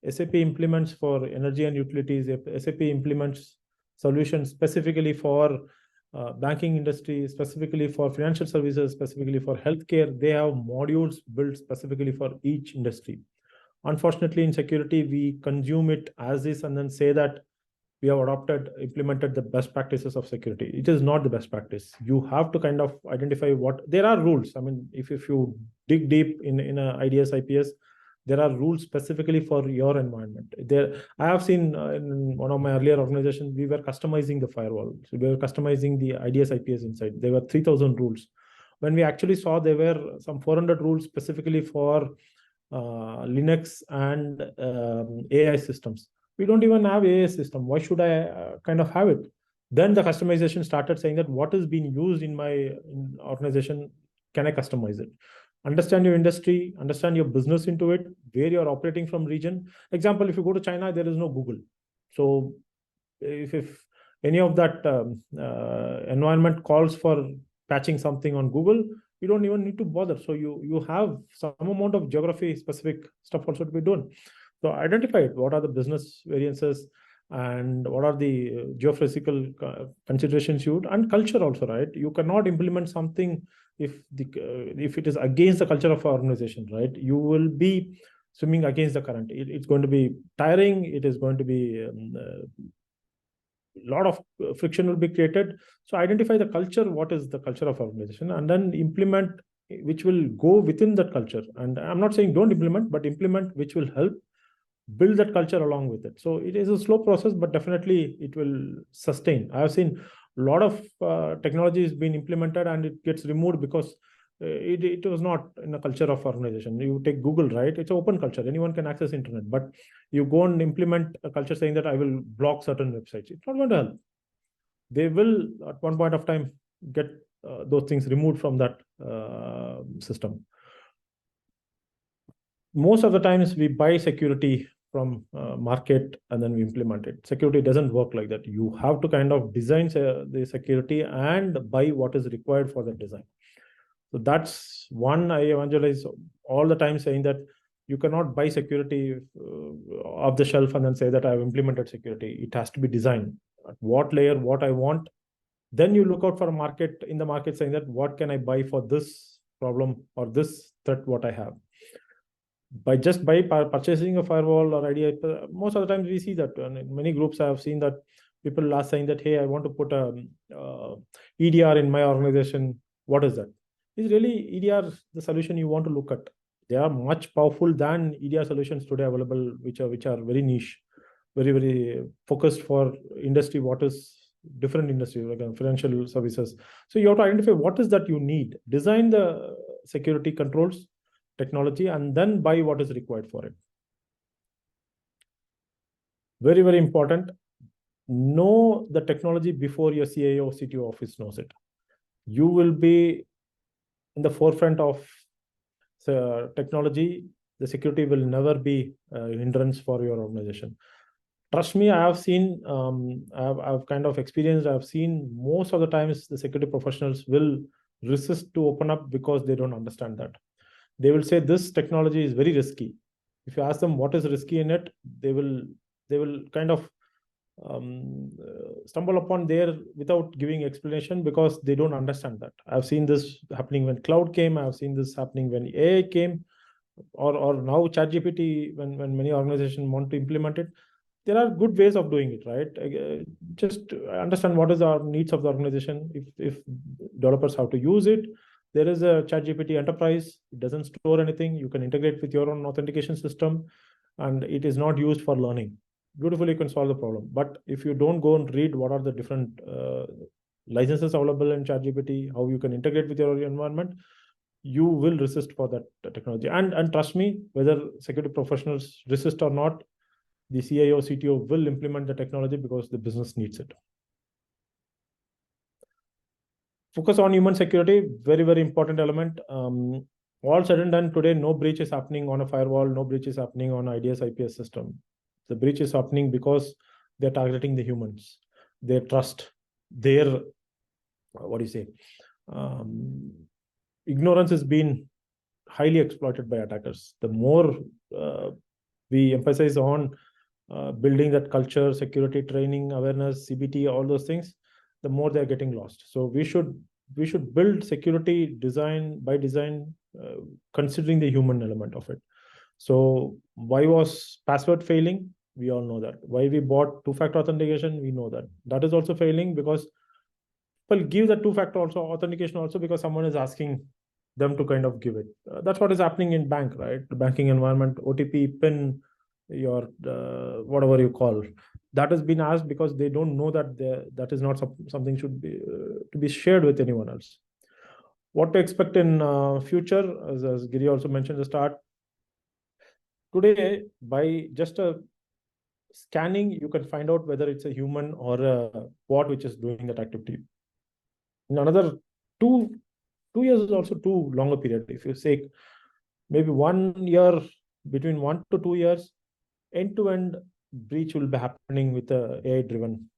SAP implements for energy and utilities. SAP implements solutions specifically for banking industry, specifically for financial services, specifically for healthcare. They have modules built specifically for each industry. Unfortunately, in security, we consume it as is and then say that we have implemented the best practices of security. It is not the best practice. You have to kind of identify there are rules. If you dig deep in a IDS, IPS, there are rules specifically for your environment. I have seen in one of my earlier organizations, we were customizing the firewall. So we were customizing the IDS, IPS inside. There were 3,000 rules. When we actually saw there were some 400 rules specifically for Linux and AI systems. We don't even have AI system. Why should I kind of have it? Then the customization started saying that what is being used in my organization, can I customize it? Understand your industry, understand your business into it, where you're operating from region. Example, if you go to China, there is no Google. So if any of that environment calls for patching something on Google, you don't even need to bother. So you have some amount of geography specific stuff also to be done. So identify it. What are the business variances and what are the geophysical considerations you would, and culture also, right? You cannot implement something if it is against the culture of our organization, right? You will be swimming against the current. It's going to be tiring. It is going to be lot of friction will be created. So identify the culture, what is the culture of organization, and then implement which will go within that culture. And I'm not saying don't implement, but implement which will help build that culture along with it. So it is a slow process, but definitely it will sustain. I have seen a lot of technology is being implemented and it gets removed because it was not in a culture of organization. You take Google, right? It's an open culture. Anyone can access internet, but you go and implement a culture saying that I will block certain websites. It's not going to help. They will at one point of time get those things removed from that system. Most of the times we buy security from market and then we implement it. Security doesn't work like that. You have to kind of design the security and buy what is required for the design. So that's one I evangelize all the time, saying that you cannot buy security off the shelf and then say that I've implemented security. It has to be designed at what layer, what I want. Then you look out for a market in the market saying that what can I buy for this problem or this threat what I have. By purchasing a firewall or idea, most of the times we see that, and in many groups I have seen that people are saying that, hey, I want to put a EDR in my organization. What is that? Is really EDR the solution you want to look at? They are much powerful than EDR solutions today available, which are very niche, very focused for industry. What is different industry like financial services? So you have to identify what is that you need, design the security controls technology, and then buy what is required for it. Very important. Know the technology before your CIO or CTO office knows it. You will be in the forefront of technology. The security will never be a hindrance for your organization. Trust me, I have seen, I've kind of experienced, I've seen most of the times the security professionals will resist to open up because they don't understand that. They will say this technology is very risky. If you ask them what is risky in it, they will kind of stumble upon there without giving explanation because they don't understand that. I've seen this happening when cloud came. I've seen this happening when AI came, or now ChatGPT, when many organizations want to implement it. There are good ways of doing it, right? Just understand what is our needs of the organization. If developers have to use it, there is a ChatGPT Enterprise. It doesn't store anything. You can integrate with your own authentication system, and it is not used for learning. Beautifully, you can solve the problem. But if you don't go and read what are the different licenses available in ChatGPT, how you can integrate with your environment, you will resist for that technology. And trust me, whether security professionals resist or not, the CIO, CTO will implement the technology because the business needs it. Focus on human security, very important element. All said and done, today no breach is happening on a firewall, no breach is happening on IDS IPS system. The breach is happening because they're targeting the humans. Their trust, their ignorance has been highly exploited by attackers. The more we emphasize on building that culture, security training, awareness, CBT, all those things, the more they're getting lost. So we should build security by design, considering the human element of it. So why was password failing? We all know that. Why we bought two-factor authentication? We know that. That is also failing because people give the two-factor also authentication also because someone is asking them to kind of give it. That's what is happening in bank, right? The banking environment, OTP, PIN, your whatever you call, that has been asked because they don't know that that is not something should be to be shared with anyone else. What to expect in future, as Giri also mentioned at the start. Today, by just a scanning, you can find out whether it's a human or a bot which is doing that activity. In another 2 years is also too long a period. If you say maybe 1 year, between 1 to 2 years, end-to-end breach will be happening with a AI-driven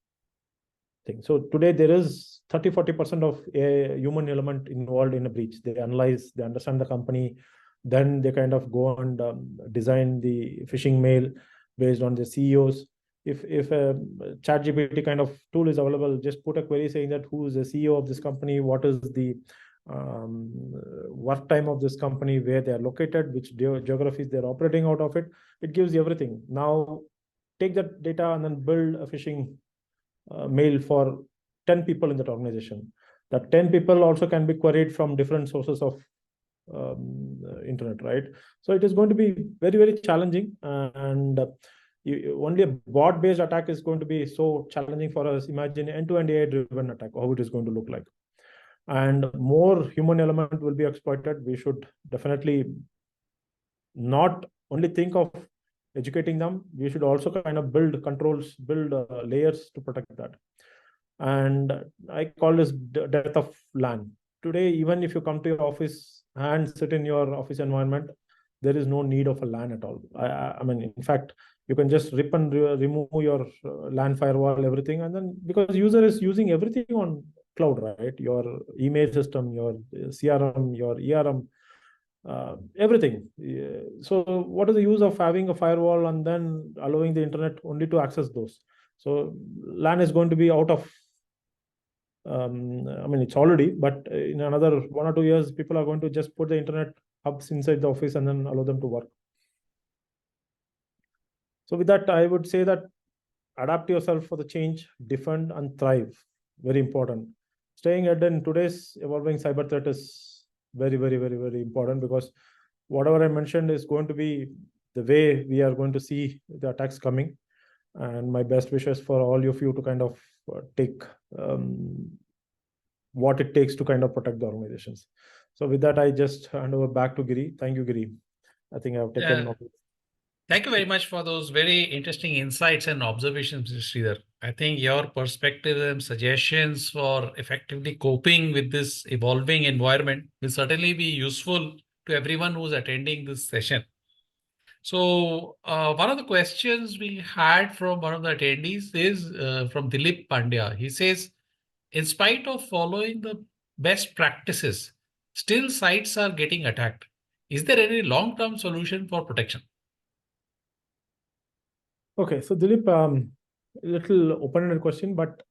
thing. So today there is 30-40% of a human element involved in a breach. They analyze, they understand the company, then they kind of go and design the phishing mail based on the CEOs. If a ChatGPT kind of tool is available, just put a query saying that who is the CEO of this company, what is the work time of this company, where they are located, which geographies they're operating out of it. It gives you everything. Now take that data and then build a phishing mail for 10 people in that organization. That 10 people also can be queried from different sources of internet, right? So it is going to be very, very challenging. And only a bot-based attack is going to be so challenging for us. Imagine end-to-end AI-driven attack, how it is going to look like. And more human element will be exploited. We should definitely not only think of educating them, we should also kind of build controls, build layers to protect that. And I call this death of LAN. Today, even if you come to your office and sit in your office environment, there is no need of a LAN at all. I mean, in fact, you can just rip and remove your LAN firewall, everything, and then because user is using everything on cloud, right? Your email system, your CRM, your ERM, everything. So what is the use of having a firewall and then allowing the internet only to access those? So LAN is going to be out of, I mean, it's already, but in another 1 or 2 years, people are going to just put the internet hubs inside the office and then allow them to work. So with that, I would say that adapt yourself for the change, defend and thrive. Very important. Staying ahead in today's evolving cyber threat is very, very, very, very important, because whatever I mentioned is going to be the way we are going to see the attacks coming. And my best wishes for all of you to kind of take what it takes to kind of protect the organizations. So with that, I just hand over back to Giri. Thank you, Giri. I think I've taken. Thank you very much for those very interesting insights and observations, Mr. Sridhar. I think your perspective and suggestions for effectively coping with this evolving environment will certainly be useful to everyone who's attending this session. So one of the questions we had from one of the attendees is from Dilip Pandya. He says, in spite of following the best practices, still sites are getting attacked. Is there any long-term solution for protection? Okay, so Dilip, little open-ended question, but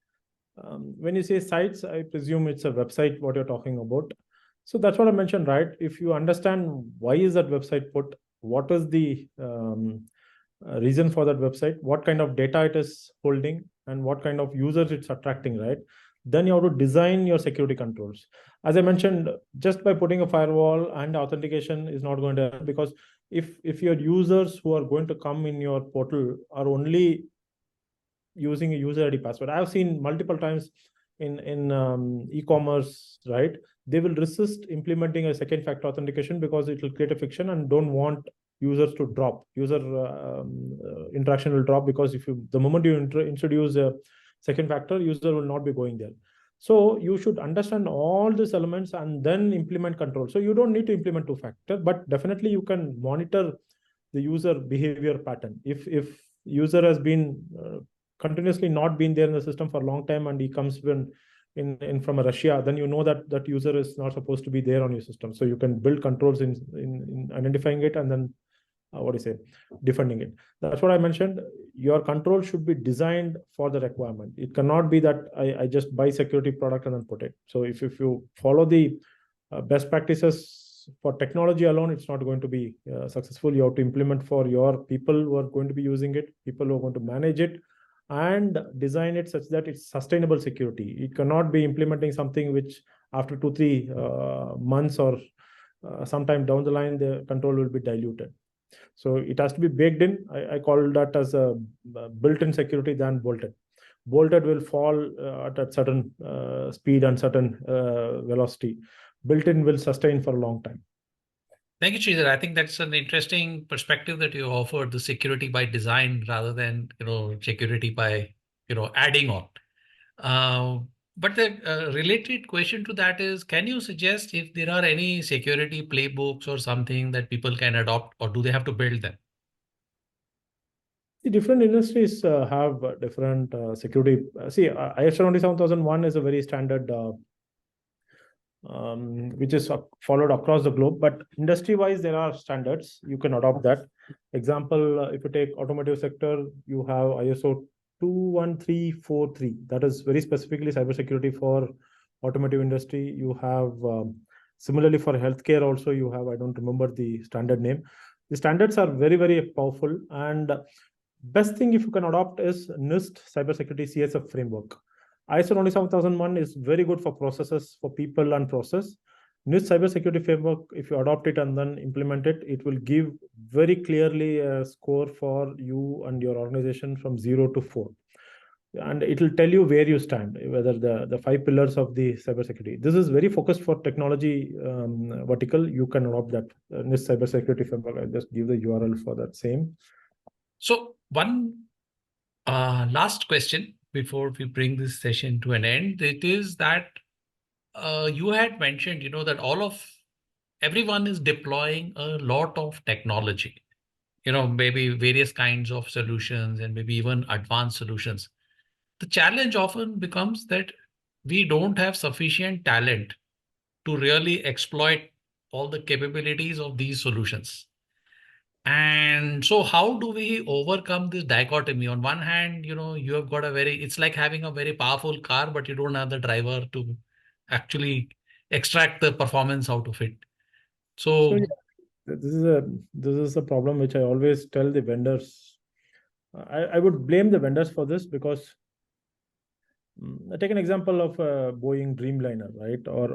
when you say sites, I presume it's a website, what you're talking about. So that's what I mentioned, right? If you understand why is that website put, what is the reason for that website, what kind of data it is holding, and what kind of users it's attracting, right? Then you have to design your security controls. As I mentioned, just by putting a firewall and authentication is not going to help, because if your users who are going to come in your portal are only using a user ID password, I've seen multiple times in e-commerce, right? They will resist implementing a second factor authentication because it will create a friction and don't want users to drop. User interaction will drop, because if you the moment you introduce a second factor, user will not be going there. So you should understand all these elements and then implement control. So you don't need to implement two factor, but definitely you can monitor the user behavior pattern. If user has been continuously not been there in the system for a long time and he comes in from Russia, then you know that that user is not supposed to be there on your system. So you can build controls in identifying it and then what do you say, defending it. That's what I mentioned. Your control should be designed for the requirement. It cannot be that I just buy security product and then put it. So if you follow the best practices for technology alone, it's not going to be successful. You have to implement for your people who are going to be using it, people who are going to manage it, and design it such that it's sustainable security. It cannot be implementing something which after 2-3 months or sometime down the line, the control will be diluted. So it has to be baked in. I call that as a built-in security than bolted. Bolted will fall at a certain speed and certain velocity. Built-in will sustain for a long time. Thank you, Sridhar. I think that's an interesting perspective that you offered, the security by design rather than, security by, adding on. But the related question to that is, can you suggest if there are any security playbooks or something that people can adopt, or do they have to build them? The different industries have different security. See, ISO 27001 is a very standard which is followed across the globe, but industry-wise, there are standards. You can adopt that. Example, if you take automotive sector, you have ISO 21343. That is very specifically cybersecurity for automotive industry. You have similarly for healthcare also, you have, I don't remember the standard name. The standards are very, very powerful, and Best thing if you can adopt is NIST cybersecurity CSO framework. ISO 27001 is very good for processes, for people and process. NIST cybersecurity framework, if you adopt it and then implement it, it will give very clearly a score for you and your organization from 0 to 4. And it will tell you where you stand, whether the 5 pillars of the cybersecurity. This is very focused for technology vertical. You can adopt that NIST cybersecurity framework. I'll just give the URL for that same. So one last question before we bring this session to an end. It is that you had mentioned, that everyone is deploying a lot of technology, maybe various kinds of solutions and maybe even advanced solutions. The challenge often becomes that we don't have sufficient talent to really exploit all the capabilities of these solutions. And so how do we overcome this dichotomy? On one hand, you have got it's like having a very powerful car, but you don't have the driver to actually extract the performance out of it. So So, yeah, this is a problem which I always tell the vendors. I would blame the vendors for this because take an example of a Boeing Dreamliner, right, or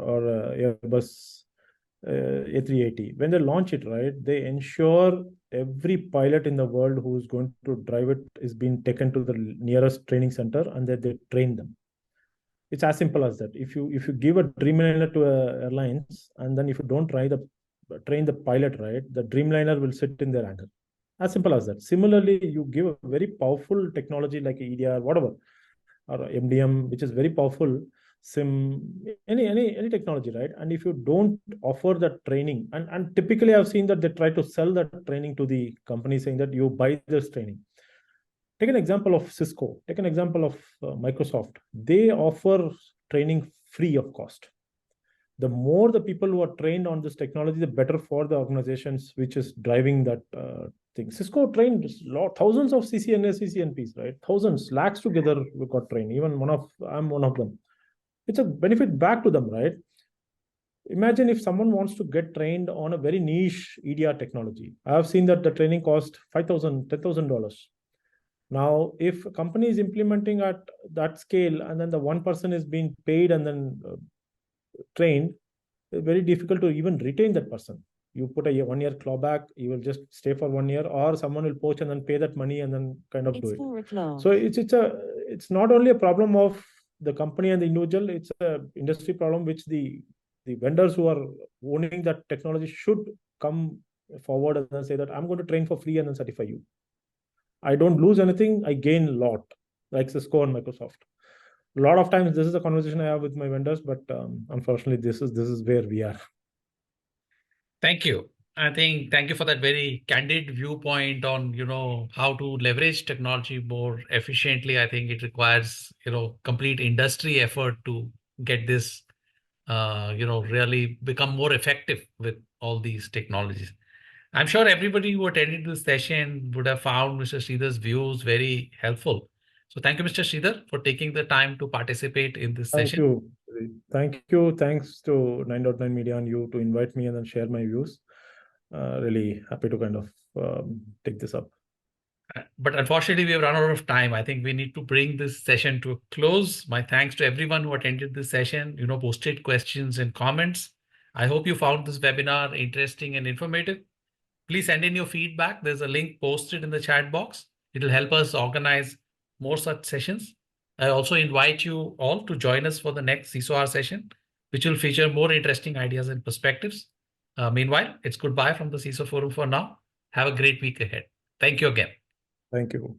Airbus A380. When they launch it, right, they ensure every pilot in the world who is going to drive it is being taken to the nearest training center and that they train them. It's as simple as that. If you give a Dreamliner to a airlines and then if you don't train the pilot, right, the Dreamliner will sit in their hangar. As simple as that. Similarly, you give a very powerful technology like EDR, whatever, or MDM, which is very powerful, SIM, any technology, right? And if you don't offer that training, and typically I've seen that they try to sell that training to the company, saying that you buy this training. Take an example of Cisco. Take an example of Microsoft. They offer training free of cost. The more the people who are trained on this technology, the better for the organizations which is driving that thing. Cisco trained thousands of CCNA, CCNPs, right? Thousands, lakhs together we got trained. Even I'm one of them. It's a benefit back to them, right? Imagine if someone wants to get trained on a very niche EDR technology. I have seen that the training cost $5,000, $10,000. Now, if a company is implementing at that scale and then the one person is being paid and then trained, it's very difficult to even retain that person. You put a 1 year clawback, you will just stay for 1 year, or someone will poach and then pay that money and then kind of do it. So it's not only a problem of the company and the individual, it's a industry problem which the vendors who are owning that technology should come forward and then say that I'm going to train for free and then certify you. I don't lose anything, I gain a lot, like Cisco and Microsoft. A lot of times this is a conversation I have with my vendors, but unfortunately this is where we are. thank you. Thank you for that very candid viewpoint on, how to leverage technology more efficiently. I think it requires, complete industry effort to get this, really become more effective with all these technologies. I'm sure everybody who attended this session would have found Mr. Sridhar's views very helpful. So thank you, Mr. Sridhar, for taking the time to participate in this Thank session. you. Thank you. Thanks to 9.9 Media and you to invite me and then share my views. Really happy to kind of take this up. But unfortunately, we have run out of time. I think we need to bring this session to a close. My thanks to everyone who attended this session, posted questions and comments. I hope you found this webinar interesting and informative. Please send in your feedback. There's a link posted in the chat box. It'll help us organize more such sessions. I also invite you all to join us for the next CISO session, which will feature more interesting ideas and perspectives. Meanwhile, it's goodbye from the CISO Forum for now. Have a great week ahead. Thank you again. Thank you.